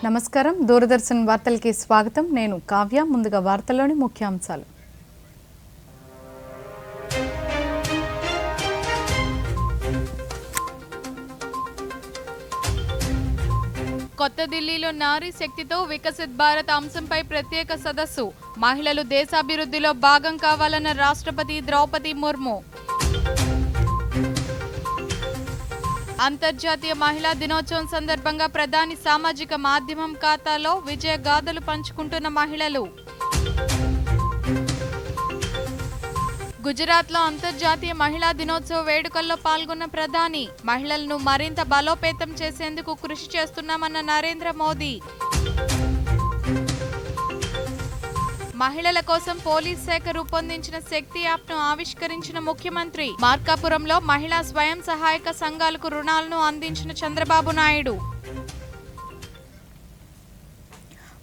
నమస్కారం దూరదర్శన్ వార్తలకి స్వాగతం నేను కావ్య ముందుగా వార్తల్లోని ముఖ్యాంశాలు కొత్త ఢిల్లీలో నారీ శక్తితో వికసిత్ భారత్ అంశంపై ప్రత్యేక సదస్సు మహిళలు దేశాభివృద్ధిలో భాగం కావాలన్న రాష్ట్రపతి ద్రౌపది ముర్ము అంతర్జాతీయ మహిళా దినోత్సవం సందర్భంగా ప్రధాని సామాజిక మాధ్యమం ఖాతాలో విజయ గాథలు పంచుకుంటున్న మహిళలు గుజరాత్లో అంతర్జాతీయ మహిళా దినోత్సవ వేడుకల్లో పాల్గొన్న ప్రధాని మహిళలను మరింత బలోపేతం చేసేందుకు కృషి చేస్తున్నామన్న నరేంద్ర మోదీ మహిళల కోసం పోలీస్ శాఖ రూపొందించిన శక్తి యాప్ను ఆవిష్కరించిన ముఖ్యమంత్రి మార్కాపురంలో మహిళా స్వయం సహాయక సంఘాలకు రుణాలను అందించిన చంద్రబాబు నాయుడు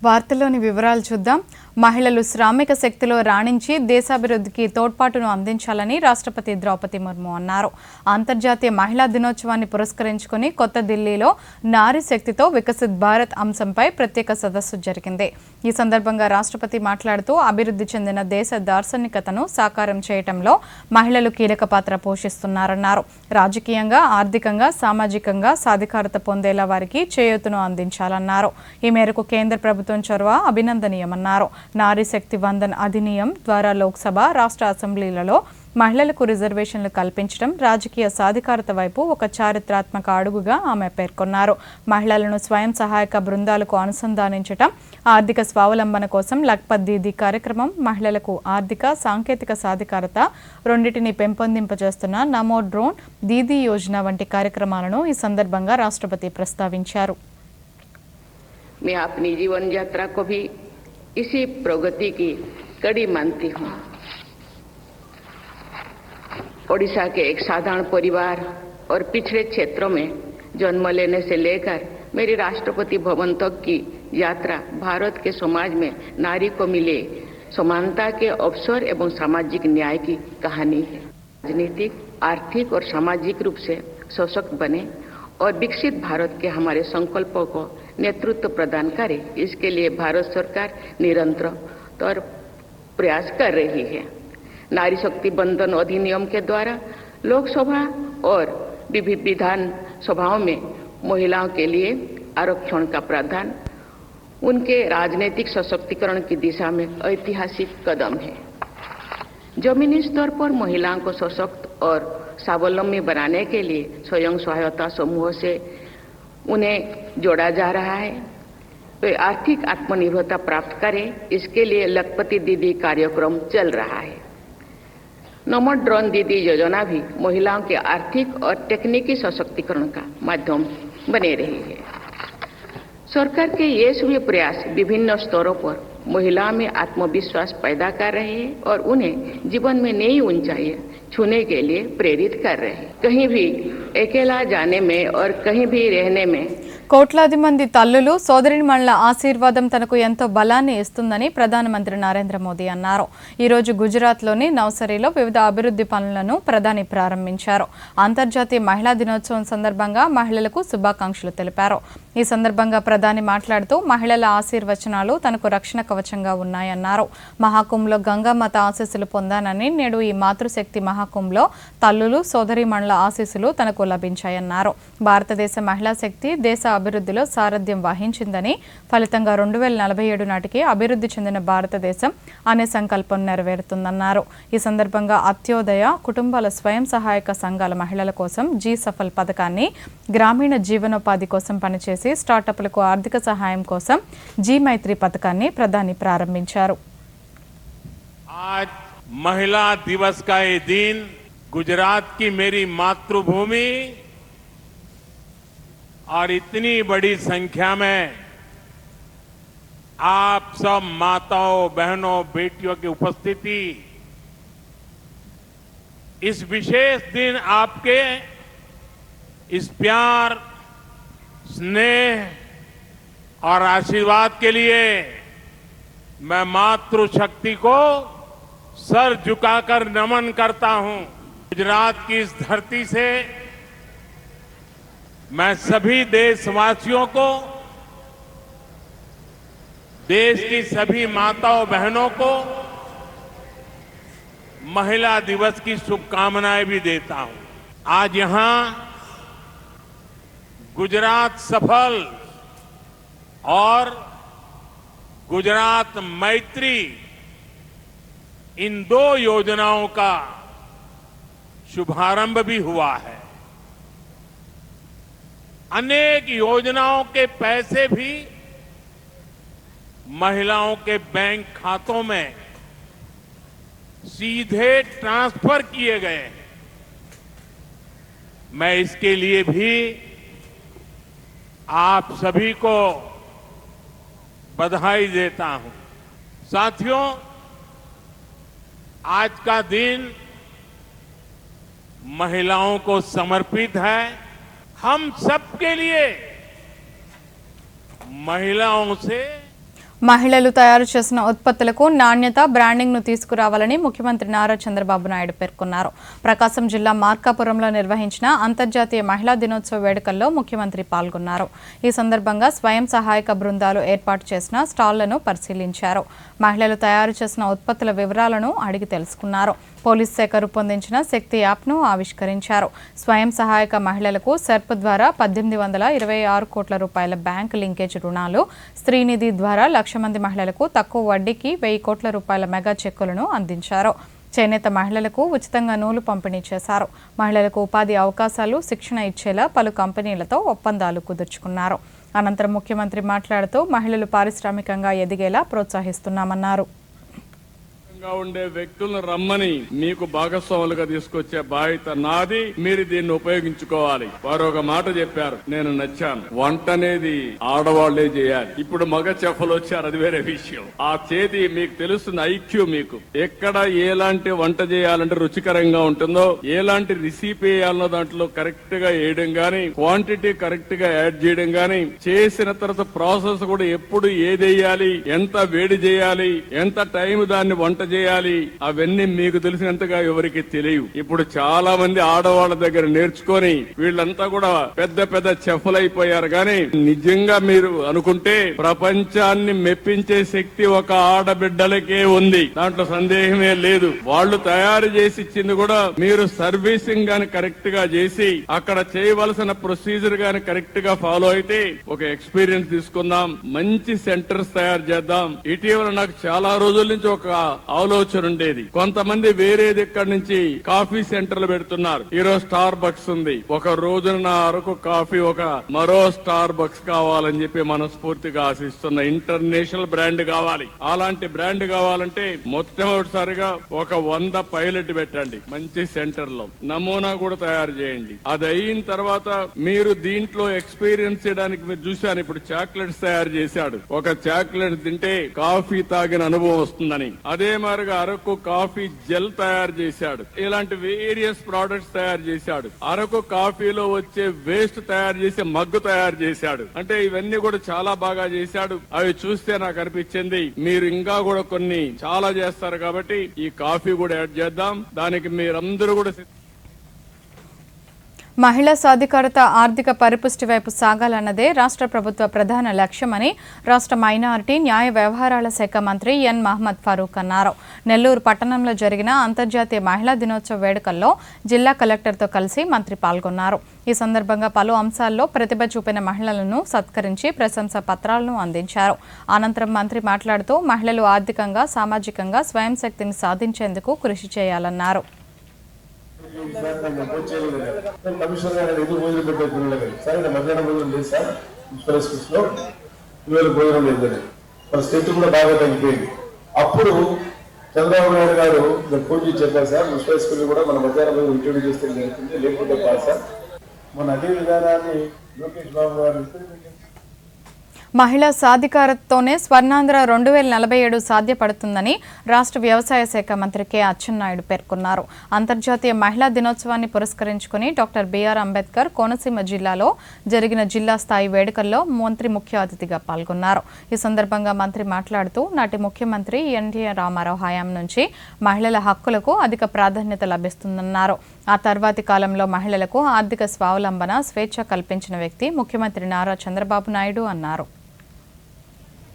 వార్తల్లోని వివరాలు చూద్దాం. మహిళలు శ్రామిక శక్తిలో రాణించి దేశాభివృద్ధికి తోడ్పాటును అందించాలని రాష్ట్రపతి ద్రౌపది ముర్ము అన్నారు. అంతర్జాతీయ మహిళా దినోత్సవాన్ని పురస్కరించుకుని కొత్త ఢిల్లీలో నారీ శక్తితో వికసిత్ భారత్ అంశంపై ప్రత్యేక సదస్సు జరిగింది. ఈ సందర్భంగా రాష్ట్రపతి మాట్లాడుతూ అభివృద్ధి చెందిన దేశ దార్శనికతను సాకారం చేయడంలో మహిళలు కీలక పాత్ర పోషిస్తున్నారన్నారు. రాజకీయంగా, ఆర్థికంగా, సామాజికంగా సాధికారత పొందేలా వారికి చేయూతను అందించాలన్నారు. ఈ మేరకు కేంద్ర ప్రభుత్వం చొరవ అభినందనీయమన్నారు. నారీ శక్తి వందన్ అధినియం ద్వారా లోక్సభ, రాష్ట్ర అసెంబ్లీలలో మహిళలకు రిజర్వేషన్లు కల్పించడం రాజకీయ సాధికారత వైపు ఒక చారిత్రాత్మక అడుగుగా ఆమె పేర్కొన్నారు. మహిళలను స్వయం సహాయక బృందాలకు అనుసంధానించడం, ఆర్థిక స్వావలంబన కోసం లఖ్పత్ దీదీ కార్యక్రమం, మహిళలకు ఆర్థిక, సాంకేతిక సాధికారత రెండింటిని పెంపొందింపజేస్తున్న నమో డ్రోన్ దీదీ యోజన వంటి కార్యక్రమాలను ఈ సందర్భంగా రాష్ట్రపతి ప్రస్తావించారు. मैं अपनी जीवन यात्रा को भी इसी प्रगति की कड़ी मानती हूँ. ओडिशा के एक साधारण परिवार और पिछड़े क्षेत्रों में जन्म लेने से लेकर मेरी राष्ट्रपति भवन तक की यात्रा भारत के समाज में नारी को मिले समानता के अवसर एवं सामाजिक न्याय की कहानी है. राजनीतिक, आर्थिक और सामाजिक रूप से सशक्त बने और विकसित भारत के हमारे संकल्पों को नेतृत्व प्रदान करे, इसके लिए भारत सरकार निरंतर प्रयास कर रही है. नारी शक्ति बंधन अधिनियम के द्वारा लोकसभा और विभिन्न विधान सभाओं में महिलाओं के लिए आरक्षण का प्रावधान उनके राजनीतिक सशक्तिकरण की दिशा में ऐतिहासिक कदम है. जमीनी स्तर पर महिलाओं को सशक्त और स्वावलंबी बनाने के लिए स्वयं सहायता समूह से उन्हें जोड़ा जा रहा है. वे आर्थिक आत्मनिर्भरता प्राप्त करें, इसके लिए लखपति दीदी कार्यक्रम चल रहा है. नमो ड्रोन दीदी योजना भी महिलाओं के आर्थिक और तकनीकी सशक्तिकरण का माध्यम बने रही है. सरकार के ये सभी प्रयास विभिन्न स्तरों पर महिलाओं में आत्मविश्वास पैदा कर रहे हैं और उन्हें जीवन में नई ऊंचाइयां छूने के लिए प्रेरित कर रहे हैं. कहीं भी अकेला जाने में और कहीं भी रहने में కోట్లాది మంది తల్లులు సోదరీమణుల ఆశీర్వాదం తనకు ఎంతో బలాన్ని ఇస్తుందని ప్రధానమంత్రి నరేంద్ర మోదీ అన్నారు. ఈరోజు గుజరాత్లోని నవ్సరీలో వివిధ అభివృద్ధి పనులను ప్రధాని ప్రారంభించారు. అంతర్జాతీయ మహిళా దినోత్సవం సందర్భంగా మహిళలకు శుభాకాంక్షలు తెలిపారు. ఈ సందర్భంగా ప్రధాని మాట్లాడుతూ మహిళల ఆశీర్వచనాలు తనకు రక్షణ కవచంగా ఉన్నాయన్నారు. మహాకుంభలో గంగామాత ఆశీస్సులు పొందానని, నేడు ఈ మాతృశక్తి మహాకుంభలో తల్లులు సోదరీమణుల ఆశీస్సులు తనకు లభించాయన్నారు. భారతదేశ మహిళా శక్తి దేశ అభివృద్ధిలో సారథ్యం వహించిందని, ఫలితంగా 2047 నాటికి అభివృద్ధి చెందిన భారతదేశం అనే సంకల్పం నెరవేరుతుందన్నారు. ఈ సందర్భంగా అత్యోదయ కుటుంబాల స్వయం సహాయక సంఘాల మహిళల కోసం జీ సఫల్ పథకాన్ని, గ్రామీణ జీవనోపాధి కోసం పనిచేసి స్టార్టప్లకు ఆర్థిక సహాయం కోసం జీ మైత్రి పథకాన్ని ప్రధాని ప్రారంభించారు. आज महिला दिवस का ये दिन गुजरात की मेरी मातृभूमि और इतनी बड़ी संख्या में आप सब माताओं, बहनों, बेटियों की उपस्थिति, इस विशेष दिन आपके इस प्यार, स्नेह और आशीर्वाद के लिए मैं मातृशक्ति को सर झुकाकर नमन करता हूं. गुजरात की इस धरती से मैं सभी देशवासियों को देश की सभी माताओं बहनों को महिला दिवस की शुभकामनाएं भी देता हूं। आज यहां गुजरात सफल और गुजरात मैत्री इन 2 योजनाओं का शुभारंभ भी हुआ है। अनेक योजनाओं के पैसे भी महिलाओं के बैंक खातों में सीधे ट्रांसफर किए गए हैं। मैं इसके लिए भी आप सभी को बधाई देता हूं। साथियों, आज का दिन महिलाओं को समर्पित है। हम सबके लिए महिलाओं से మహిళలు తయారు చేసిన ఉత్పత్తులకు నాణ్యత బ్రాండింగ్ను తీసుకురావాలని ముఖ్యమంత్రి నారా చంద్రబాబు నాయుడు పేర్కొన్నారు. ప్రకాశం జిల్లా మార్కాపురంలో నిర్వహించిన అంతర్జాతీయ మహిళా దినోత్సవ వేడుకల్లో ముఖ్యమంత్రి పాల్గొన్నారు. ఈ సందర్భంగా స్వయం సహాయక బృందాలు ఏర్పాటు చేసిన స్టాళ్లను పరిశీలించారు. మహిళలు తయారు చేసిన ఉత్పత్తుల వివరాలను అడిగి తెలుసుకున్నారు. పోలీస్ శాఖ రూపొందించిన శక్తి యాప్ను ఆవిష్కరించారు. స్వయం సహాయక మహిళలకు సెర్ప్ ద్వారా 1826 కోట్ల రూపాయల బ్యాంకు లింకేజ్ రుణాలు, స్త్రీనిధి ద్వారా 1,00,000 మంది మహిళలకు తక్కువ వడ్డీకి 1,000 కోట్ల రూపాయల మెగా చెక్కులను అందించారు. చేనేత మహిళలకు ఉచితంగా నూలు పంపిణీ చేశారు. మహిళలకు ఉపాధి అవకాశాలు, శిక్షణ ఇచ్చేలా పలు కంపెనీలతో ఒప్పందాలు కుదుర్చుకున్నారు. అనంతరం ముఖ్యమంత్రి మాట్లాడుతూ మహిళలు పారిశ్రామికంగా ఎదిగేలా ప్రోత్సహిస్తున్నామన్నారు. ఉండే వ్యక్తులను రమ్మని మీకు భాగస్వాములుగా తీసుకొచ్చే బాధ్యత నాది. మీరు దీన్ని ఉపయోగించుకోవాలి. వారు ఒక మాట చెప్పారు, నేను నచ్చాను. వంట అనేది ఆడవాళ్లే చేయాలి. ఇప్పుడు మగ చెఫ్లు వచ్చారు, అది వేరే విషయం. ఆ చేతి మీకు తెలుస్తుంది, ఐక్యూ మీకు ఎక్కడ ఎలాంటి వంట చేయాలంటే రుచికరంగా ఉంటుందో, ఎలాంటి రెసిపీ వేయాలన్నో దాంట్లో కరెక్ట్ గా వేయడం గాని, క్వాంటిటీ కరెక్ట్ గా యాడ్ చేయడం గాని, చేసిన తర్వాత ప్రాసెస్ కూడా ఎప్పుడు ఏదేయాలి, ఎంత వేడి చేయాలి, ఎంత టైం దాన్ని వంట చేయాలి, అవన్నీ మీకు తెలిసినంతగా ఎవరికి తెలియవు. ఇప్పుడు చాలా మంది ఆడవాళ్ల దగ్గర నేర్చుకొని వీళ్ళంతా కూడా పెద్ద పెద్ద చెఫ్లు అయిపోయారు. కానీ నిజంగా మీరు అనుకుంటే ప్రపంచాన్ని మెప్పించే శక్తి ఒక ఆడబిడ్డలకే ఉంది, దాంట్లో సందేహమే లేదు. వాళ్ళు తయారు చేసి ఇచ్చింది కూడా మీరు సర్వీసింగ్ గాని కరెక్ట్ గా చేసి అక్కడ చేయవలసిన ప్రొసీజర్ గాని కరెక్ట్ గా ఫాలో అయితే ఒక ఎక్స్పీరియన్స్ తీసుకుందాం, మంచి సెంటర్స్ తయారు చేద్దాం. ఇటీవల నాకు చాలా రోజుల నుంచి ఒక ఆలోచన ఉండేది, కొంతమంది వేరేది ఇక్కడ నుంచి కాఫీ సెంటర్లు పెడుతున్నారు. ఈరోజు స్టార్ బక్స్ ఉంది. ఒక రోజున నా అరకు కాఫీ ఒక మరో స్టార్ బక్స్ కావాలని చెప్పి మనస్ఫూర్తిగా ఆశిస్తున్న ఇంటర్నేషనల్ బ్రాండ్ కావాలి. అలాంటి బ్రాండ్ కావాలంటే మొట్టమొదటిసారిగా ఒక 100 పైలట్ పెట్టండి మంచి సెంటర్ లో, నమూనా కూడా తయారు చేయండి. అది అయిన తర్వాత మీరు దీంట్లో ఎక్స్పీరియన్స్ చేయడానికి మీరు చూశాను, ఇప్పుడు చాక్లెట్స్ తయారు చేశాడు. ఒక చాక్లెట్ తింటే కాఫీ తాగిన అనుభవం వస్తుందని. అదే మాదిరిగా అరకు కాఫీ జెల్ తయారు చేశాడు. ఇలాంటి వేరియస్ ప్రొడక్ట్స్ తయారు చేశాడు. అరకు కాఫీలో వచ్చే వేస్ట్ తయారు చేసే మగ్గు తయారు చేశాడు. అంటే ఇవన్నీ కూడా చాలా బాగా చేశాడు. అవి చూస్తే నాకు అనిపించింది మీరు ఇంకా కూడా కొన్ని చాలా చేస్తారు కాబట్టి ఈ కాఫీ కూడా యాడ్ చేద్దాం. దానికి మీరందరూ కూడా మహిళా సాధికారత, ఆర్థిక పరిపుష్టి వైపు సాగాలన్నదే రాష్ట్ర ప్రభుత్వ ప్రధాన లక్ష్యమని రాష్ట్ర మైనారిటీ, న్యాయ వ్యవహారాల శాఖ మంత్రి ఎన్ మహమ్మద్ ఫరూక్ అన్నారు. నెల్లూరు పట్టణంలో జరిగిన అంతర్జాతీయ మహిళా దినోత్సవ వేడుకల్లో జిల్లా కలెక్టర్తో కలిసి మంత్రి పాల్గొన్నారు. ఈ సందర్భంగా పలు అంశాల్లో ప్రతిభ చూపిన మహిళలను సత్కరించి ప్రశంసా పత్రాలను అందించారు. అనంతరం మంత్రి మాట్లాడుతూ మహిళలు ఆర్థికంగా, సామాజికంగా స్వయం శక్తిని సాధించేందుకు కృషి చేయాలన్నారు. కమిషనర్ గారు ఎదురు భోజనం పెట్టే పిల్లలు సార్ ఇక్కడ మధ్యాహ్నం భోజనం లేదు సార్, మున్సిపల్ స్కూల్స్ లో ఇవాళ భోజనం లేదని మన స్టేట్ కూడా బాగా తగ్గిపోయింది. అప్పుడు చంద్రబాబు నాయుడు గారు ఫోన్ చేసి చెప్పారు సార్, మున్సిపల్ స్కూల్ కూడా మన మధ్యాహ్నం భోజనం ఇంట్రొడ్యూస్ చేస్తే జరుగుతుంది, లేకుంటే కాదు సార్. మన అదే విధానాన్ని లోకేష్ బాబు గారు మహిళా సాధికారతతోనే స్వర్ణాంధ్ర 2047 సాధ్యపడుతుందని రాష్ట్ర వ్యవసాయ శాఖ మంత్రి కె అచ్చెన్నాయుడు పేర్కొన్నారు. అంతర్జాతీయ మహిళా దినోత్సవాన్ని పురస్కరించుకుని డాక్టర్ బిఆర్ అంబేద్కర్ కోనసీమ జిల్లాలో జరిగిన జిల్లా స్థాయి వేడుకల్లో మంత్రి ముఖ్య అతిథిగా పాల్గొన్నారు. ఈ సందర్భంగా మంత్రి మాట్లాడుతూ నాటి ముఖ్యమంత్రి ఎన్టీ రామారావు హయాం నుంచి మహిళల హక్కులకు అధిక ప్రాధాన్యత లభిస్తుందన్నారు. ఆ తర్వాతి కాలంలో మహిళలకు ఆర్థిక స్వావలంబన, స్వేచ్ఛ కల్పించిన వ్యక్తి ముఖ్యమంత్రి నారా చంద్రబాబు నాయుడు అన్నారు.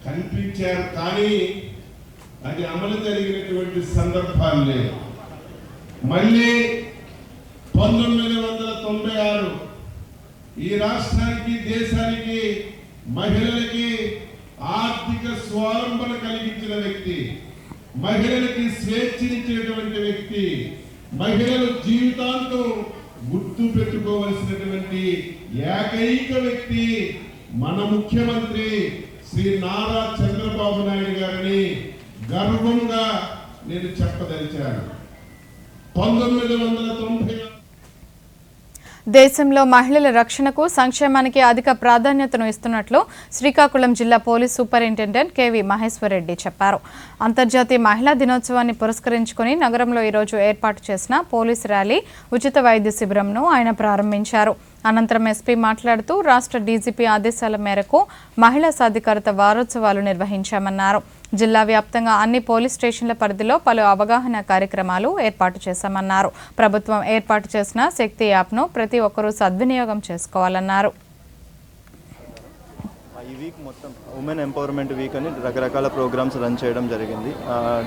కంట్రీ పిలిపించారు, కానీ అది అమలు జరిగినటువంటి సందర్భాలు లేవు. మళ్ళీ 1996 ఈ రాష్ట్రానికి, దేశానికి, మహిళలకి ఆర్థిక స్వావలంబన కలిగించిన వ్యక్తి, మహిళలకి స్వేచ్ఛనిచ్చినటువంటి వ్యక్తి, మహిళలు జీవితాంతం గుర్తు పెట్టుకోవలసినటువంటి ఏకైక వ్యక్తి మన ముఖ్యమంత్రి శ్రీ నారా చంద్రబాబు నాయుడు గారిని గర్వంగా నేను చెప్పదలిచాను. 1990 దేశంలో మహిళల రక్షణకు, సంక్షేమానికి అధిక ప్రాధాన్యతను ఇస్తున్నట్లు శ్రీకాకుళం జిల్లా పోలీస్ సూపరింటెండెంట్ కెవి మహేశ్వరరెడ్డి చెప్పారు. అంతర్జాతీయ మహిళా దినోత్సవాన్ని పురస్కరించుకుని నగరంలో ఈరోజు ఏర్పాటు చేసిన పోలీస్ ర్యాలీ, ఉచిత వైద్య శిబిరంను ఆయన ప్రారంభించారు. అనంతరం ఎస్పీ మాట్లాడుతూ రాష్ట్ర డీజీపీ ఆదేశాల మేరకు మహిళా సాధికారత వారోత్సవాలు నిర్వహించామన్నారు. జిల్లా వ్యాప్తంగా అన్ని పోలీస్ స్టేషన్ల పరిధిలో పలు అవగాహన కార్యక్రమాలు ఏర్పాటు చేశామన్నారు. ప్రభుత్వం ఏర్పాటు చేసిన శక్తి యాప్ను ప్రతి ఒక్కరూ సద్వినియోగం చేసుకోవాలన్నారు. ఈ వీక్ మొత్తం ఉమెన్ ఎంపవర్మెంట్ వీక్ అని రకరకాల ప్రోగ్రామ్స్ రన్ చేయడం జరిగింది.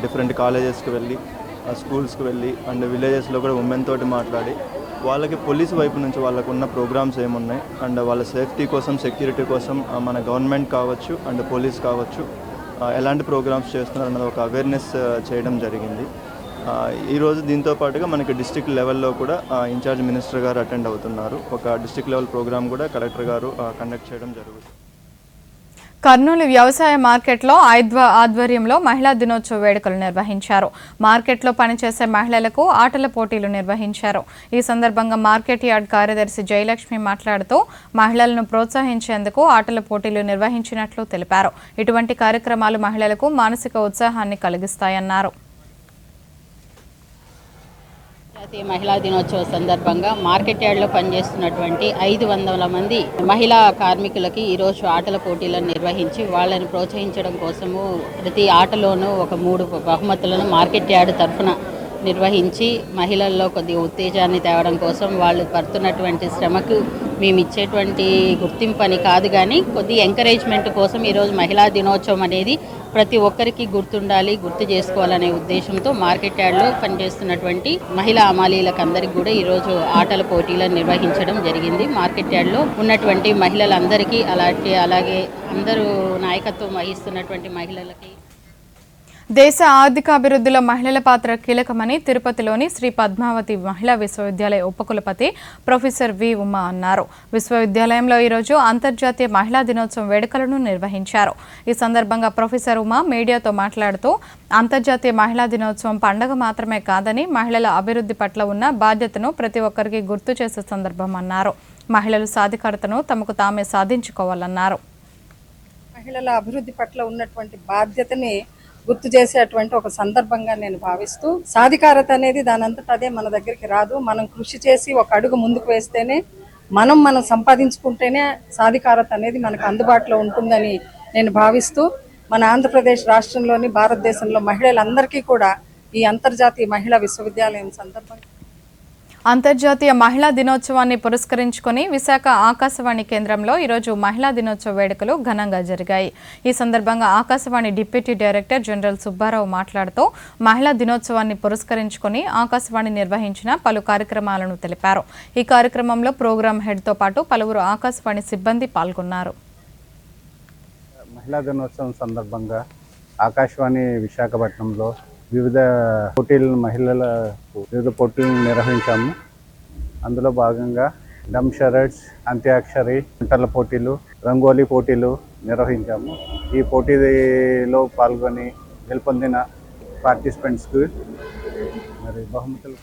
డిఫరెంట్ కాలేజెస్కి వెళ్ళి, స్కూల్స్కి వెళ్ళి అండ్ విలేజెస్లో కూడా ఉమెన్ తోటి మాట్లాడి వాళ్ళకి పోలీస్ వైపు నుంచి వాళ్ళకు ఉన్న ప్రోగ్రామ్స్ ఏమున్నాయి అండ్ వాళ్ళ సేఫ్టీ కోసం, సెక్యూరిటీ కోసం మన గవర్నమెంట్ కావచ్చు అండ్ పోలీస్ కావచ్చు ఎలాంటి ప్రోగ్రామ్స్ చేస్తున్నారు అన్నది ఒక అవేర్నెస్ చేయడం జరిగింది. ఈరోజు దీంతో పాటుగా మనకి డిస్ట్రిక్ట్ లెవెల్లో కూడా ఇన్ఛార్జ్ మినిస్టర్ గారు అటెండ్ అవుతున్నారు. ఒక డిస్ట్రిక్ట్ లెవెల్ ప్రోగ్రామ్ కూడా కలెక్టర్ గారు కండక్ట్ చేయడం జరుగుతుంది. కర్నూలు వ్యవసాయ మార్కెట్లో ఐద్వా ఆధ్వర్యంలో మహిళా దినోత్సవ వేడుకలు నిర్వహించారు. మార్కెట్లో పనిచేసే మహిళలకు ఆటల పోటీలు నిర్వహించారు. ఈ సందర్భంగా మార్కెట్ యార్డ్ కార్యదర్శి జయలక్ష్మి మాట్లాడుతూ మహిళలను ప్రోత్సహించేందుకు ఆటల పోటీలు నిర్వహించినట్లు తెలిపారు. ఇటువంటి కార్యక్రమాలు మహిళలకు మానసిక ఉత్సాహాన్ని కలిగిస్తాయన్నారు. జాతీయ మహిళా దినోత్సవ సందర్భంగా మార్కెట్ యార్డ్లో పనిచేస్తున్నటువంటి 500 మంది మహిళా కార్మికులకి ఈరోజు ఆటల పోటీలను నిర్వహించి వాళ్ళని ప్రోత్సహించడం కోసము ప్రతి ఆటలోనూ ఒక 3 బహుమతులను మార్కెట్ యార్డ్ తరఫున నిర్వహించి మహిళల్లో కొద్దిగా ఉత్తేజాన్ని తేవడం కోసం వాళ్ళు పడుతున్నటువంటి శ్రమకు మేము ఇచ్చేటువంటి గుర్తింపు అని కాదు, కానీ కొద్ది ఎంకరేజ్మెంట్ కోసం ఈరోజు మహిళా దినోత్సవం అనేది ప్రతి ఒక్కరికి గుర్తుండాలి, గుర్తు చేసుకోవాలనే ఉద్దేశంతో మార్కెట్ యార్డ్లో పనిచేస్తున్నటువంటి మహిళా అమాలీలకు అందరికీ కూడా ఈరోజు ఆటల పోటీలను నిర్వహించడం జరిగింది. మార్కెట్ యార్డ్లో ఉన్నటువంటి మహిళలందరికీ అలాగే అందరూ నాయకత్వం వహిస్తున్నటువంటి మహిళలకి దేశ ఆర్థికాభివృద్ధిలో మహిళల పాత్ర కీలకమని తిరుపతిలోని శ్రీ పద్మావతి మహిళా విశ్వవిద్యాలయ ఉపకులపతి ప్రొఫెసర్ వి ఉమా అన్నారు. విశ్వవిద్యాలయంలో ఈరోజు అంతర్జాతీయ మహిళా దినోత్సవం వేడుకలను నిర్వహించారు. ఈ సందర్భంగా ప్రొఫెసర్ ఉమా మీడియాతో మాట్లాడుతూ అంతర్జాతీయ మహిళా దినోత్సవం పండుగ మాత్రమే కాదని మహిళల అభివృద్ధి పట్ల ఉన్న బాధ్యతను ప్రతి ఒక్కరికి గుర్తు చేసే సందర్భం అన్నారు. మహిళలు సాధికారతను తమకు తామే సాధించుకోవాలన్నారు. మహిళల అభివృద్ధి పట్ల ఉన్నటువంటి బాధ్యతని గుర్తు చేసేటువంటి ఒక సందర్భంగా నేను భావిస్తూ, సాధికారత అనేది దానంతట అదే మన దగ్గరికి రాదు. మనం కృషి చేసి ఒక అడుగు ముందుకు వేస్తేనే, మనం సంపాదించుకుంటేనే సాధికారత అనేది మనకు అందుబాటులో ఉంటుందని నేను భావిస్తూ, మన ఆంధ్రప్రదేశ్ రాష్ట్రంలోని భారతదేశంలో మహిళలందరికీ కూడా ఈ అంతర్జాతీయ మహిళా విశ్వవిద్యాలయం సందర్భంగా అంతర్జాతీయ మహిళా దినోత్సవాన్ని పురస్కరించుకుని విశాఖ ఆకాశవాణి కేంద్రంలో ఈరోజు మహిళా దినోత్సవ వేడుకలు ఘనంగా జరిగాయి. ఈ సందర్భంగా Akashvani deputy director general Subbarao మాట్లాడుతూ మహిళా దినోత్సవాన్ని పురస్కరించుకుని ఆకాశవాణి నిర్వహించిన పలు కార్యక్రమాలను తెలిపారు. ఈ కార్యక్రమంలో ప్రోగ్రాం హెడ్తో పాటు పలువురు ఆకాశవాణి సిబ్బంది పాల్గొన్నారు. మహిళా దినోత్సవం సందర్భంగా ఆకాశవాణి విశాఖపట్నంలో వివిధ పోటీలను వివిధ పోటీలను నిర్వహించాము. అందులో భాగంగా డమ్ షరడ్స్, అంత్యాక్షరి, వంటల పోటీలు, రంగోలీ పోటీలు నిర్వహించాము. ఈ పోటీలో పాల్గొని గెలుపొందిన పార్టిసిపెంట్స్కి మరి బహుమతులు.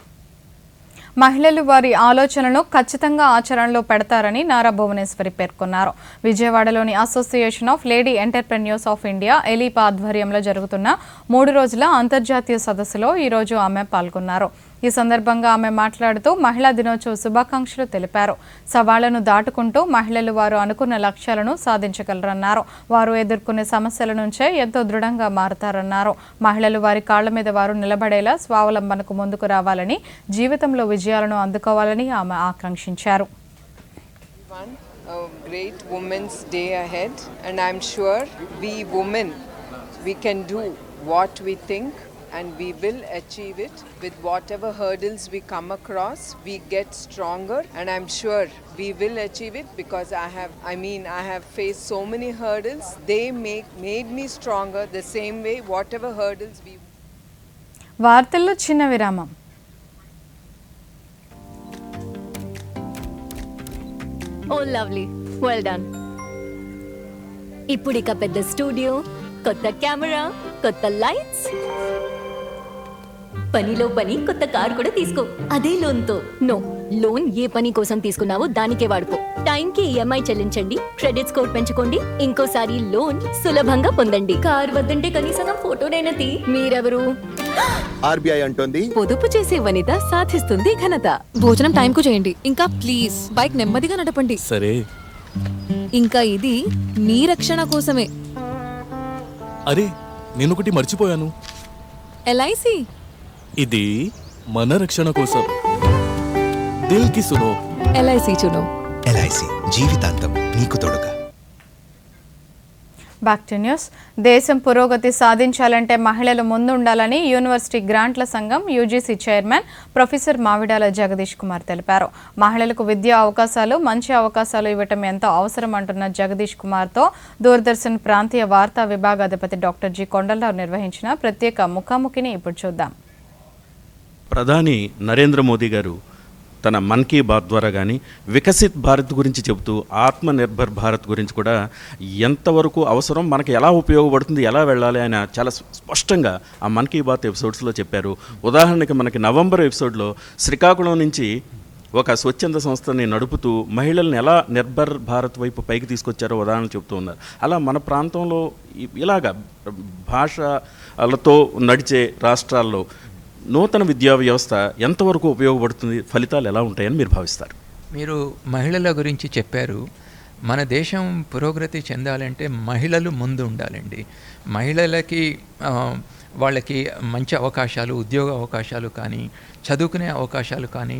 మహిళలు వారి ఆలోచనలను ఖచ్చితంగా ఆచరణలో పెడతారని నారా భువనేశ్వరి పేర్కొన్నారు. విజయవాడలోని association of lady entrepreneurs of India ALEAP ఆధ్వర్యంలో జరుగుతున్న 3 రోజుల అంతర్జాతీయ సదస్సులో ఈరోజు ఆమె పాల్గొన్నారు. ఈ సందర్భంగా ఆమె మాట్లాడుతూ మహిళా దినోత్సవ శుభాకాంక్షలు తెలిపారు. సవాళ్లను దాటుకుంటూ మహిళలు వారు అనుకున్న లక్ష్యాలను సాధించగలరన్నారు. వారు ఎదుర్కొనే సమస్యల నుంచే ఎంతో దృఢంగా మారతారన్నారు. మహిళలు వారి కాళ్ల మీద వారు నిలబడేలా స్వావలంబనకు ముందుకు రావాలని, జీవితంలో విజయాలను అందుకోవాలని ఆమె ఆకాంక్షించారు. A great Women's Day ahead, and I'm sure we women we can do what we think and we will achieve it. With whatever hurdles we come across, we get stronger, and I'm sure we will achieve it because I have faced so many hurdles. They made me stronger the same way. Whatever hurdles we వార్తల్లో చిన్న విరామం. Oh lovely, well done. ఇప్పుడు ఇక పెద్ద studio, కొత్త camera, కొత్త lights, పనిలో పని కొత్త కార్ కూడా తీసుకో, అదే లోన్తో. నో, లోన్ ఏ పని కోసం తీసుకున్నావో దానికే వాడుకో. టైంకి ఈఎంఐ చెల్లించండి, క్రెడిట్ స్కోర్ పెంచుకోండి, ఇంకోసారి లోన్ సులభంగా పొందండి. కార్ వద్దంటే కనీసం నా ఫోటోనైనా తీ. మీరెవరు? ఆర్బీఐ అంటోంది, పొదుపు చేసే వనిత సాధిస్తుంది ఘనత. భోజనం టైంకు చేయండి. ఇంకా ప్లీజ్ బైక్ నెమ్మదిగా నడపండి. సరే. ఇంకా ఇది మీ రక్షణ కోసమే. అరే, నేను ఒకటి మర్చిపోయాను. ఎల్ఐసి. ఇది మన రక్షణ కోసం. దిల్ కి సునో. ఎల్ఐసి చునో. ఎల్ఐసి జీవితాంతం నీకు తోడుగా. Back to news. దేశం పురోగతి సాధించాలంటే మహిళలు ముందుండాలని యూనివర్సిటీ గ్రాంట్ల సంఘం UGC chairman professor Mavidala Jagadish Kumar తెలిపారు. మహిళలకు విద్యా అవకాశాలు, మంచి అవకాశాలు ఇవ్వటం ఎంతో అవసరం అంటున్న జగదీష్ కుమార్తో దూరదర్శన్ ప్రాంతీయ వార్తా విభాగాధిపతి డాక్టర్ జి కొండలరావు నిర్వహించిన ప్రత్యేక ముఖాముఖిని ఇప్పుడు చూద్దాం. ప్రధాని నరేంద్ర మోదీ గారు తన మన్ కీ బాత్ ద్వారా కానీ వికసిత్ భారత్ గురించి చెబుతూ ఆత్మనిర్భర్ భారత్ గురించి కూడా ఎంతవరకు అవసరం, మనకు ఎలా ఉపయోగపడుతుంది, ఎలా వెళ్ళాలి ఆయన చాలా స్పష్టంగా ఆ మన్ కీ బాత్ ఎపిసోడ్స్లో చెప్పారు. ఉదాహరణకి మనకి నవంబర్ ఎపిసోడ్లో శ్రీకాకుళం నుంచి ఒక స్వచ్ఛంద సంస్థని నడుపుతూ మహిళల్ని ఎలా నిర్భర్ భారత్ వైపు పైకి తీసుకొచ్చారో ఉదాహరణలు చెబుతూ ఉన్నారు. అలా మన ప్రాంతంలో ఇలాగా భాషలతో నడిచే రాష్ట్రాల్లో నూతన విద్యా వ్యవస్థ ఎంతవరకు ఉపయోగపడుతుంది, ఫలితాలు ఎలా ఉంటాయని మీరు భావిస్తారు? మీరు మహిళల గురించి చెప్పారు. మన దేశం పురోగతి చెందాలంటే మహిళలు ముందు ఉండాలండి. మహిళలకి వాళ్ళకి మంచి అవకాశాలు, ఉద్యోగ అవకాశాలు కానీ, చదువుకునే అవకాశాలు కానీ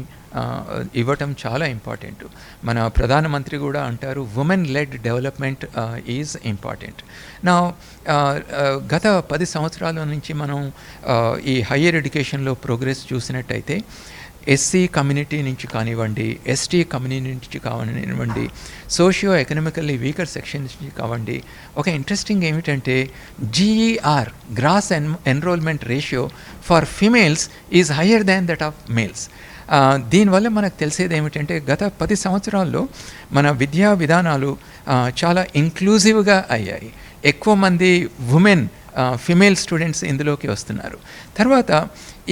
ఇవ్వటం చాలా ఇంపార్టెంట్. మన ప్రధానమంత్రి కూడా అంటారు, women led development is important. నా గత 10 సంవత్సరాల నుంచి మనం ఈ హయ్యర్ ఎడ్యుకేషన్లో ప్రోగ్రెస్ చూసినట్టయితే ఎస్సీ కమ్యూనిటీ నుంచి కానివ్వండి, ఎస్టీ కమ్యూనిటీ నుంచి కానివ్వండి, సోషియో ఎకనామికల్లీ వీకర్ సెక్షన్స్ నుంచి కావండి, ఒక ఇంట్రెస్టింగ్ ఏమిటంటే GER gross enrolment ratio for females is higher than that of males. దీనివల్ల మనకు తెలిసేది ఏమిటంటే గత 10 సంవత్సరాల్లో మన విద్యా విధానాలు చాలా ఇంక్లూజివ్గా అయ్యాయి. ఎక్కువ మంది ఉమెన్ ఫిమేల్ స్టూడెంట్స్ ఇందులోకి వస్తున్నారు. తర్వాత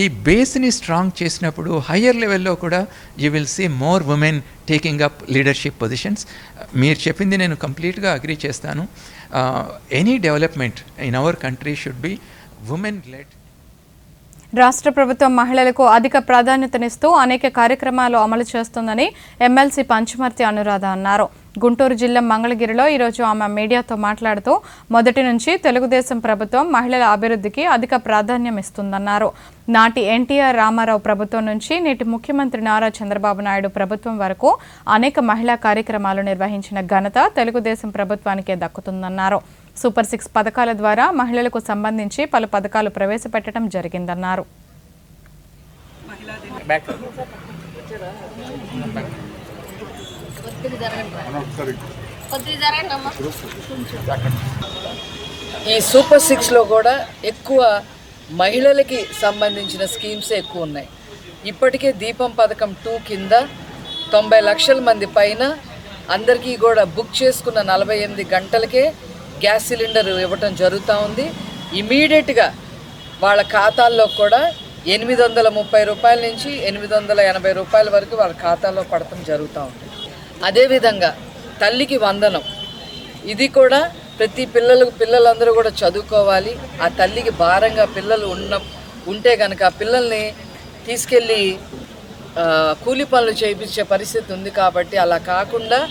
ఈ బేస్ని స్ట్రాంగ్ చేసినప్పుడు హయ్యర్ లెవెల్లో కూడా you will see more women taking up leadership positions. మీరు చెప్పింది నేను కంప్లీట్గా అగ్రీ చేస్తాను. Any development in our country should be women led. రాష్ట్ర ప్రభుత్వం మహిళలకు అధిక ప్రాధాన్యతనిస్తూ అనేక కార్యక్రమాలు అమలు చేస్తుందని ఎమ్మెల్సీ పంచమర్తి అనురాధ అన్నారు. గుంటూరు జిల్లా మంగళగిరిలో ఈరోజు ఆమె మీడియాతో మాట్లాడుతూ మొదటి నుంచి తెలుగుదేశం ప్రభుత్వం మహిళల అభివృద్ధికి అధిక ప్రాధాన్యం ఇస్తుందన్నారు. నాటి ఎన్టీఆర్ రామారావు ప్రభుత్వం నుంచి నేటి ముఖ్యమంత్రి నారా చంద్రబాబు నాయుడు ప్రభుత్వం వరకు అనేక మహిళా కార్యక్రమాలు నిర్వహించిన ఘనత తెలుగుదేశం ప్రభుత్వానికే దక్కుతుందన్నారు. సూపర్ 6 పథకాల ద్వారా మహిళలకు సంబంధించి పలు పథకాలు ప్రవేశపెట్టడం జరిగిందన్నారు. ఈ సూపర్ 6లో కూడా ఎక్కువ మహిళలకి సంబంధించిన స్కీమ్స్ ఎక్కువ ఉన్నాయి. ఇప్పటికే దీపం పథకం 2 కింద 90 లక్షల మంది పైన అందరికీ కూడా బుక్ చేసుకున్న 48 గంటలకే గ్యాస్ సిలిండర్ ఇవ్వటం జరుగుతూ ఉంది. ఇమీడియట్గా వాళ్ళ ఖాతాల్లో కూడా 830 రూపాయల నుంచి 880 రూపాయల వరకు వాళ్ళ ఖాతాలో పడటం జరుగుతూ ఉంది. అదేవిధంగా తల్లికి వందనం, ఇది కూడా ప్రతి పిల్లలందరూ కూడా చదువుకోవాలి. ఆ తల్లికి భారంగా పిల్లలు ఉంటే కనుక ఆ పిల్లల్ని తీసుకెళ్ళి కూలి పనులు చేయించే పరిస్థితి ఉంది. కాబట్టి అలా కాకుండా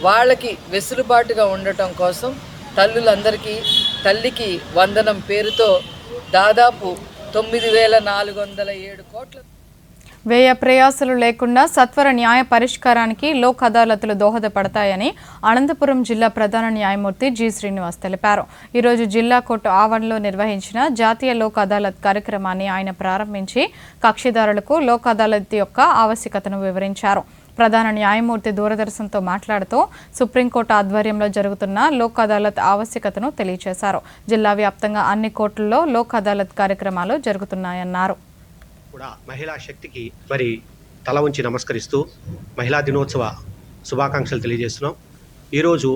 వాళ్ళకి వెసులుబాటుగా ఉండటం కోసం తల్లులందరికీ తల్లికి వందనం పేరుతో దాదాపు 9,407 కోట్ల. వ్యయ ప్రయాసలు లేకుండా సత్వర న్యాయ పరిష్కారానికి లోక్ అదాలత్లు దోహదపడతాయని అనంతపురం జిల్లా ప్రధాన న్యాయమూర్తి జి శ్రీనివాస్ తెలిపారు. ఈరోజు జిల్లా కోర్టు ఆవరణలో నిర్వహించిన జాతీయ లోక్ అదాలత్ కార్యక్రమాన్ని ఆయన ప్రారంభించి కక్షిదారులకు లోక్ అదాలత్ యొక్క ఆవశ్యకతను వివరించారు. ప్రధాన న్యాయమూర్తి దూరదర్శన్తో మాట్లాడుతూ సుప్రీంకోర్టు ఆధ్వర్యంలో జరుగుతున్న లోక్ అదాలత్ ఆవశ్యకతను తెలియజేశారు. జిల్లా వ్యాప్తంగా అన్ని కోర్టుల్లో లోక్ అదాలత్ కార్యక్రమాలు జరుగుతున్నాయన్నారు. కూడా మహిళా శక్తికి మరి తల ఉంచి నమస్కరిస్తూ మహిళా దినోత్సవ శుభాకాంక్షలు తెలియజేస్తున్నాం. ఈరోజు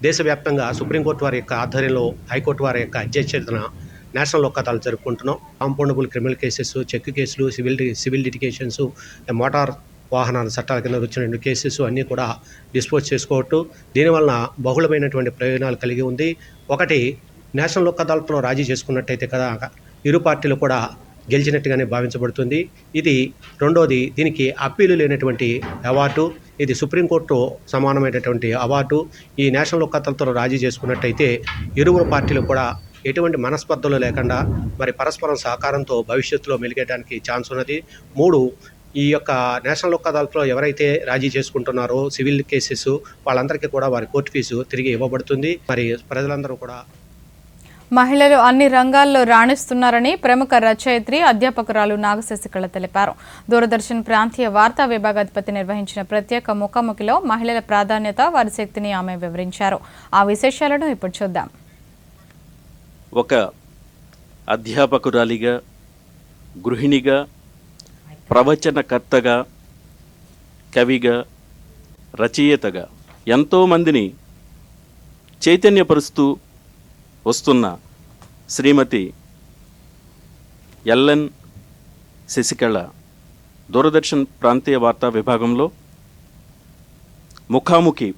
దేశవ్యాప్తంగా సుప్రీంకోర్టు వారి యొక్క ఆధ్వర్యంలో హైకోర్టు వారి యొక్క అధ్యక్షతన నేషనల్ లోక్ అదాలత్ జరుపుకుంటున్నాం. కాంపౌండబుల్ క్రిమినల్ కేసెస్, చెక్ కేసులు, సివిల్ లిటిగేషన్స్, మోటార్ వాహనాల చట్టాల కింద వచ్చిన 2 కేసెస్ అన్నీ కూడా డిస్పోజ్ చేసుకోవట్టు. దీనివలన బహుళమైనటువంటి ప్రయోజనాలు కలిగి ఉంది. ఒకటి, నేషనల్ లోక్ అదాలత్లో రాజీ చేసుకున్నట్టయితే కదా ఇరు పార్టీలు కూడా గెలిచినట్టుగానే భావించబడుతుంది. ఇది రెండోది, దీనికి అప్పీలు లేనటువంటి అవార్డు. ఇది సుప్రీంకోర్టు సమానమైనటువంటి అవార్డు. ఈ నేషనల్ లోక్ అదాలత్లో రాజీ చేసుకున్నట్టయితే ఇరువురు పార్టీలు కూడా ఎటువంటి మనస్పర్ధలు లేకుండా మరి పరస్పరం సహకారంతో భవిష్యత్తులో మెలిగేయడానికి ఛాన్స్ ఉన్నది. 3, ఈ యొక్క నేషనల్ లోక్ అదాలత్లో ఎవరైతే రాజీ చేసుకుంటున్నారో సివిల్ కేసెస్ వాళ్ళందరికీ కూడా వారి కోర్టు ఫీజు తిరిగి ఇవ్వబడుతుంది. మరి ప్రజలందరూ కూడా మహిళలు అన్ని రంగాల్లో రాణిస్తున్నారని ప్రముఖ రచయిత్రి అధ్యాపకురాలు నాగశశికళ తెలిపారు. దూరదర్శన్ ప్రాంతీయ వార్తా విభాగాధిపతి నిర్వహించిన ప్రత్యేక ముఖాముఖిలో మహిళల ప్రాధాన్యత, వారి శక్తిని ఆమె వివరించారు. ఆ విశేషాలను ఇప్పుడు చూద్దాం. ఒక అధ్యాపకురాలిగా, గృహిణిగా, ప్రవచనకర్తగా, కవిగా, రచయితగా ఎంతోమందిని చైతన్యపరుస్తూ వస్తున్న శ్రీమతి ఎల్ఎన్ శశికళ దూరదర్శన్ ప్రాంతీయ వార్తా విభాగంలో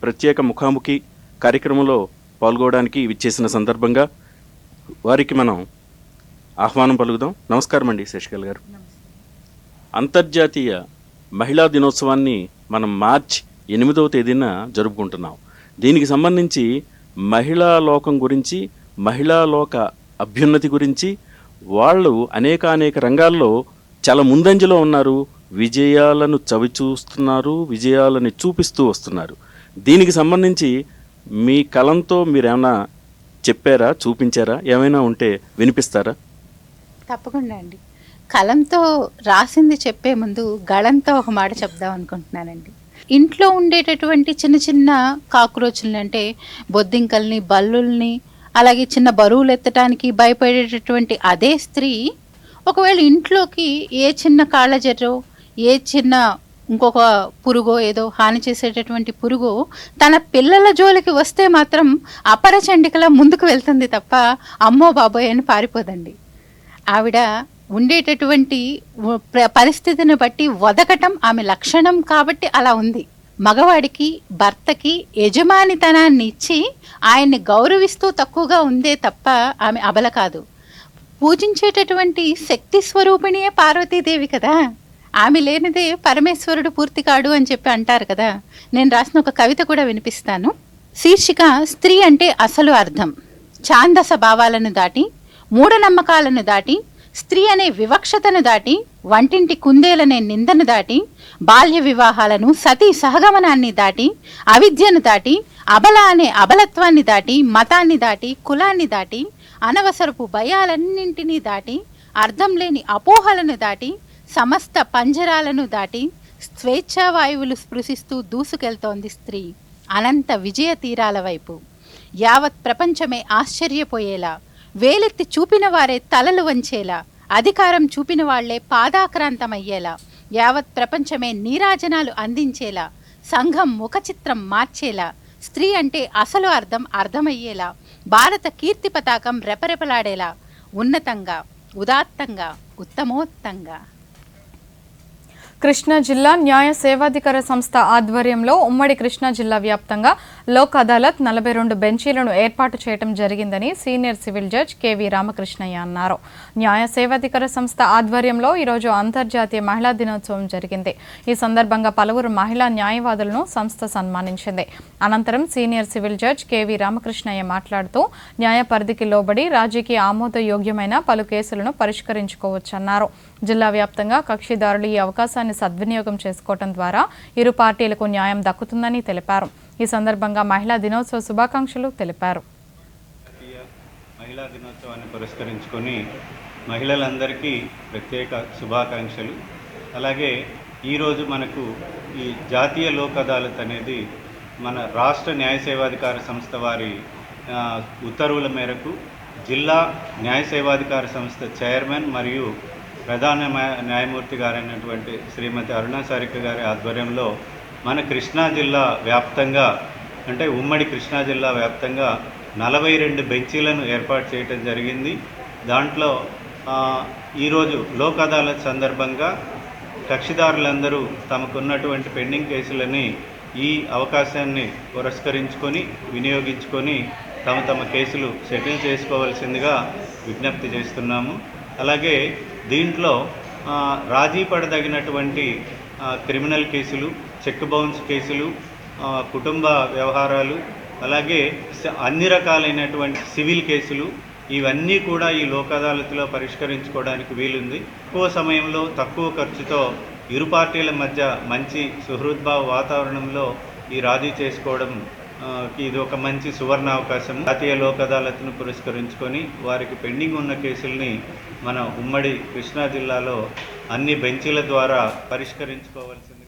ప్రత్యేక ముఖాముఖి కార్యక్రమంలో పాల్గొనడానికి విచ్చేసిన సందర్భంగా వారికి మనం ఆహ్వానం పలుకుదాం. నమస్కారం అండి శశికళ గారు. అంతర్జాతీయ మహిళా దినోత్సవాన్ని మనం మార్చి 8వ తేదీన జరుపుకుంటున్నాం. దీనికి సంబంధించి మహిళా లోకం గురించి, మహిళా లోక అభ్యున్నతి గురించి వాళ్ళు అనేక రంగాల్లో చాలా ముందంజలో ఉన్నారు. విజయాలను చవిచూస్తున్నారు, విజయాలను చూపిస్తూ వస్తున్నారు. దీనికి సంబంధించి మీ కలంతో మీరేమైనా చెప్పారా, చూపించారా? ఏమైనా ఉంటే వినిపిస్తారా? తప్పకుండా అండి. కలంతో రాసింది చెప్పే ముందు గళంతో ఒక మాట చెప్దాం అనుకుంటున్నానండి. ఇంట్లో ఉండేటటువంటి చిన్న చిన్న కాక్రోచుల్ని, అంటే బొద్దింకల్ని, బల్లుల్ని, అలాగే చిన్న బరువులు ఎత్తడానికి భయపడేటటువంటి అదే స్త్రీ ఒకవేళ ఇంట్లోకి ఏ చిన్న కాళ్ళజర్రో, ఏ చిన్న ఇంకొక పురుగో, ఏదో హాని చేసేటటువంటి పురుగో తన పిల్లల జోలికి వస్తే మాత్రం అపరచండికలా ముందుకు వెళ్తుంది తప్ప అమ్మో బాబోయ్ అని పారిపోదండి. ఆవిడ ఉండేటటువంటి పరిస్థితిని బట్టి వదకటం ఆమె లక్షణం కాబట్టి అలా ఉంది. మగవాడికి, భర్తకి యజమానితనాన్ని ఇచ్చి ఆయన్ని గౌరవిస్తూ తక్కువగా ఉందే తప్ప ఆమె అబల కాదు. పూజించేటటువంటి శక్తి స్వరూపిణియే పార్వతీదేవి కదా. ఆమె లేనిదే పరమేశ్వరుడు పూర్తి కాడు అని చెప్పి అంటారు కదా. నేను రాసిన ఒక కవిత కూడా వినిపిస్తాను. శీర్షిక స్త్రీ అంటే అసలు అర్థం. ఛాందస భావాలను దాటి, మూఢనమ్మకాలను దాటి, స్త్రీ అనే వివక్షతను దాటి, వంటింటి కుందేలనే నిందను దాటి, బాల్య వివాహాలను, సతీ సహగమనాన్ని దాటి, అవిద్యను దాటి, అబల అనే అబలత్వాన్ని దాటి, మతాన్ని దాటి, కులాన్ని దాటి, అనవసరపు భయాలన్నింటినీ దాటి, అర్థం లేని అపోహలను దాటి, సమస్త పంజరాలను దాటి, స్వేచ్ఛావాయువులు స్పృశిస్తూ దూసుకెళ్తోంది స్త్రీ అనంత విజయ తీరాల వైపు. యావత్ ప్రపంచమే ఆశ్చర్యపోయేలా, వేలెత్తి చూపిన వారే తలలు వంచేలా, అధికారం చూపిన వాళ్లే పాదాక్రాంతమయ్యేలా, యావత్ ప్రపంచమే నీరాజనాలు అందించేలా, సంఘం ముఖచిత్రం మార్చేలా, స్త్రీ అంటే అసలు అర్థమయ్యేలా, భారత కీర్తి పతాకం రెపరెపలాడేలా, ఉన్నతంగా, ఉదాత్తంగా, ఉత్తమోత్తంగా. కృష్ణా జిల్లా న్యాయ సేవాధికార సంస్థ ఆధ్వర్యంలో ఉమ్మడి కృష్ణా జిల్లా వ్యాప్తంగా లోక్ అదాలత్ 42 బెంచీలను ఏర్పాటు చేయడం జరిగిందని senior civil judge KV Ramakrishnaiah అన్నారు. న్యాయ సేవాధికార సంస్థ ఆధ్వర్యంలో ఈరోజు అంతర్జాతీయ మహిళా దినోత్సవం జరిగింది. ఈ సందర్భంగా పలువురు మహిళా న్యాయవాదులను సంస్థ సన్మానించింది. అనంతరం senior civil judge KV Ramakrishnaiah మాట్లాడుతూ న్యాయ పరిధికి లోబడి రాజీకి ఆమోదయోగ్యమైన పలు కేసులను పరిష్కరించుకోవచ్చన్నారు. జిల్లా వ్యాప్తంగా కక్షిదారులు ఈ అవకాశాన్ని సద్వినియోగం చేసుకోవడం ద్వారా ఇరు పార్టీలకు న్యాయం దక్కుతుందని తెలిపారు. ఈ సందర్భంగా మహిళా దినోత్సవ శుభాకాంక్షలు తెలిపారు. మహిళా దినోత్సవాన్ని పురస్కరించుకొని మహిళలందరికీ ప్రత్యేక శుభాకాంక్షలు. అలాగే ఈరోజు మనకు ఈ జాతీయ లోక్ అదాలత్ అనేది మన రాష్ట్ర న్యాయ సేవాధికార సంస్థ వారి ఉత్తర్వుల మేరకు జిల్లా న్యాయ సేవాధికార సంస్థ చైర్మన్ మరియు ప్రధాన న్యాయమూర్తి గారైనటువంటి శ్రీమతి అరుణా సారిక గారి ఆధ్వర్యంలో మన కృష్ణా జిల్లా వ్యాప్తంగా అంటే ఉమ్మడి కృష్ణా జిల్లా వ్యాప్తంగా 42 బెంచీలను ఏర్పాటు చేయడం జరిగింది. దాంట్లో ఈరోజు లోక్ అదాలత్ సందర్భంగా కక్షిదారులందరూ తమకున్నటువంటి పెండింగ్ కేసులని ఈ అవకాశాన్ని పురస్కరించుకొని వినియోగించుకొని తమ కేసులు సెటిల్ చేసుకోవాల్సిందిగా విజ్ఞప్తి చేస్తున్నాము. అలాగే దీంట్లో రాజీ పడదగినటువంటి క్రిమినల్ కేసులు, చెక్ బౌన్స్ కేసులు, కుటుంబ వ్యవహారాలు, అలాగే అన్ని రకాలైనటువంటి సివిల్ కేసులు ఇవన్నీ కూడా ఈ లోక్ అదాలత్లో పరిష్కరించుకోవడానికి వీలుంది. తక్కువ సమయంలో తక్కువ ఖర్చుతో ఇరు పార్టీల మధ్య మంచి సుహృద్భావ వాతావరణంలో ఈ రాజీ చేసుకోవడం ఇది ఒక మంచి సువర్ణ అవకాశం. జాతీయ లోక్ అదాలత్ను పురస్కరించుకొని వారికి పెండింగ్ ఉన్న కేసుల్ని మన ఉమ్మడి కృష్ణా జిల్లాలో అన్ని బెంచీల ద్వారా పరిష్కరించుకోవాల్సిందిగా.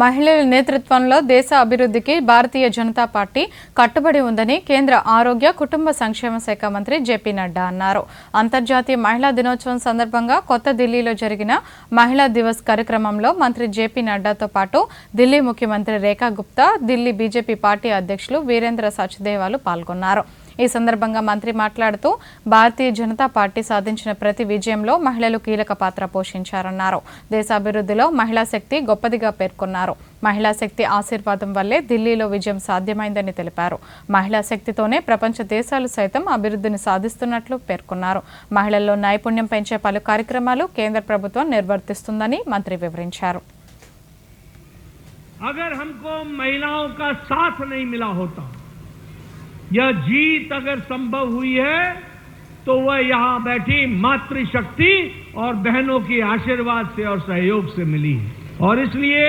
మహిళల నేతృత్వంలో దేశ అభివృద్ధికి భారతీయ జనతా పార్టీ కట్టుబడి ఉందని కేంద్ర ఆరోగ్య కుటుంబ సంక్షేమ శాఖ మంత్రి జేపీ నడ్డా అన్నారు. అంతర్జాతీయ మహిళా దినోత్సవం సందర్భంగా కొత్త ఢిల్లీలో జరిగిన మహిళా దివస్ కార్యక్రమంలో మంత్రి జేపీ నడ్డాతో పాటు ఢిల్లీ ముఖ్యమంత్రి రేఖా గుప్తా, ఢిల్లీ బీజేపీ పార్టీ అధ్యక్షులు వీరేంద్ర సచ్దేవాలు పాల్గొన్నారు. ఈ సందర్భంగా మంత్రి మాట్లాడుతూ భారతీయ జనతా పార్టీ సాధించిన ప్రతి విజయంలో మహిళలు కీలక పాత్ర పోషించారన్నారు. దేశాభివృద్ధిలో మహిళా శక్తి గొప్పదిగా పేర్కొన్నారు. మహిళా శక్తి ఆశీర్వాదం వల్లే ఢిల్లీలో విజయం సాధ్యమైందని తెలిపారు. మహిళా శక్తితోనే ప్రపంచ దేశాలు సైతం అభివృద్ధిని సాధిస్తున్నట్లు పేర్కొన్నారు. మహిళల్లో నైపుణ్యం పెంచే పలు కార్యక్రమాలు కేంద్ర ప్రభుత్వం నిర్వర్తిస్తుందని మంత్రి వివరించారు. अगर हमको महिलाओं का साथ नहीं मिला होता, यह जीत अगर संभव हुई है तो वह यहां बैठी मातृशक्ति और बहनों की आशीर्वाद से और सहयोग से मिली है. और इसलिए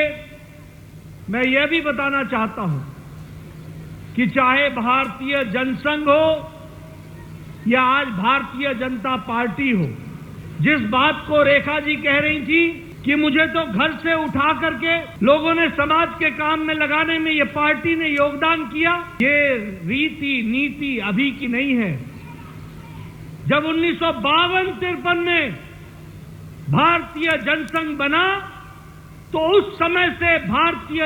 मैं यह भी बताना चाहता हूं कि चाहे भारतीय जनसंघ हो या आज भारतीय जनता पार्टी हो, जिस बात को रेखा जी कह रही थी कि मुझे तो घर से उठा करके लोगों ने समाज के काम में लगाने में ये पार्टी ने योगदान किया, ये रीति नीति अभी की नहीं है. जब 1952-53 में भारतीय जनसंघ बना तो उस समय से भारतीय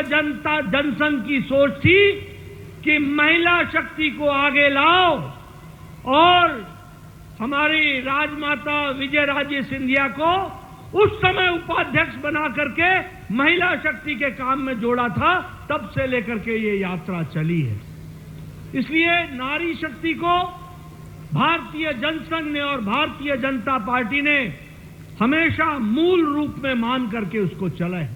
जनसंघ की सोच थी कि महिला शक्ति को आगे लाओ और हमारी राजमाता विजयराजे सिंधिया को उस समय उपाध्यक्ष बना करके महिला शक्ति के काम में जोड़ा था. तब से लेकर के ये यात्रा चली है. इसलिए नारी शक्ति को भारतीय जनसंघ ने और भारतीय जनता पार्टी ने हमेशा मूल रूप में मान करके उसको चला है.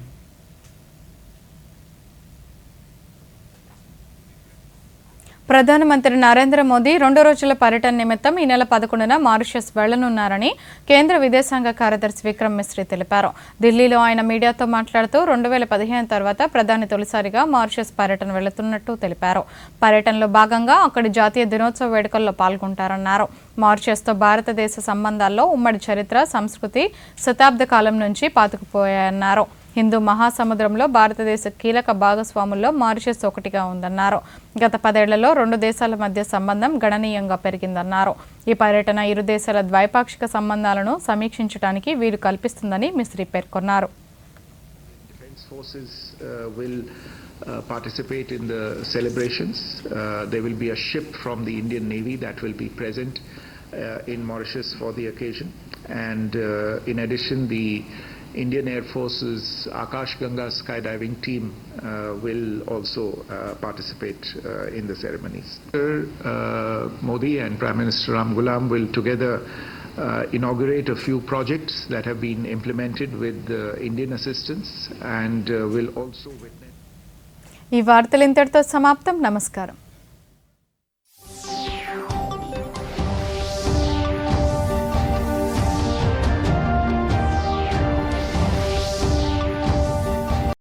ప్రధానమంత్రి నరేంద్ర మోదీ 2 రోజుల పర్యటన నిమిత్తం ఈ నెల 11న మారిషస్ వెళ్లనున్నారని కేంద్ర విదేశాంగ కార్యదర్శి విక్రమ్ మిశ్రీ తెలిపారు. ఢిల్లీలో ఆయన మీడియాతో మాట్లాడుతూ 2015 తర్వాత ప్రధాని తొలిసారిగా మారిషస్ పర్యటన వెళ్తున్నట్టు తెలిపారు. పర్యటనలో భాగంగా అక్కడి జాతీయ దినోత్సవ వేడుకల్లో పాల్గొంటారన్నారు. మారిషస్తో భారతదేశ సంబంధాల్లో ఉమ్మడి చరిత్ర, సంస్కృతి శతాబ్ద కాలం నుంచి పాతుకుపోయాయన్నారు. హిందూ మహాసముద్రంలో భారతదేశ కీలక భాగస్వాముల్లో మారిషస్ ఒకటిగా ఉందన్నారు. గత 10 ఏళ్లలో 2 దేశాల మధ్య సంబంధం గణనీయంగా పెరిగిందన్నారు. ఈ పర్యటన ఇరు దేశాల ద్వైపాక్షిక సంబంధాలను సమీక్షించడానికి వీలు కల్పిస్తుందని మిశ్రీ పేర్కొన్నారు. Participate in the celebrations. There will be a ship from the Indian Navy that will be present in Mauritius for the occasion, and in addition the Indian Air Force's Akash Ganga skydiving team will also participate in the ceremonies. Modi and Prime Minister Ram Ghulam will together inaugurate a few projects that have been implemented with Indian assistance and will also witness. ఈ వార్తలు ఇంతటితో సమాప్తం. నమస్కారం.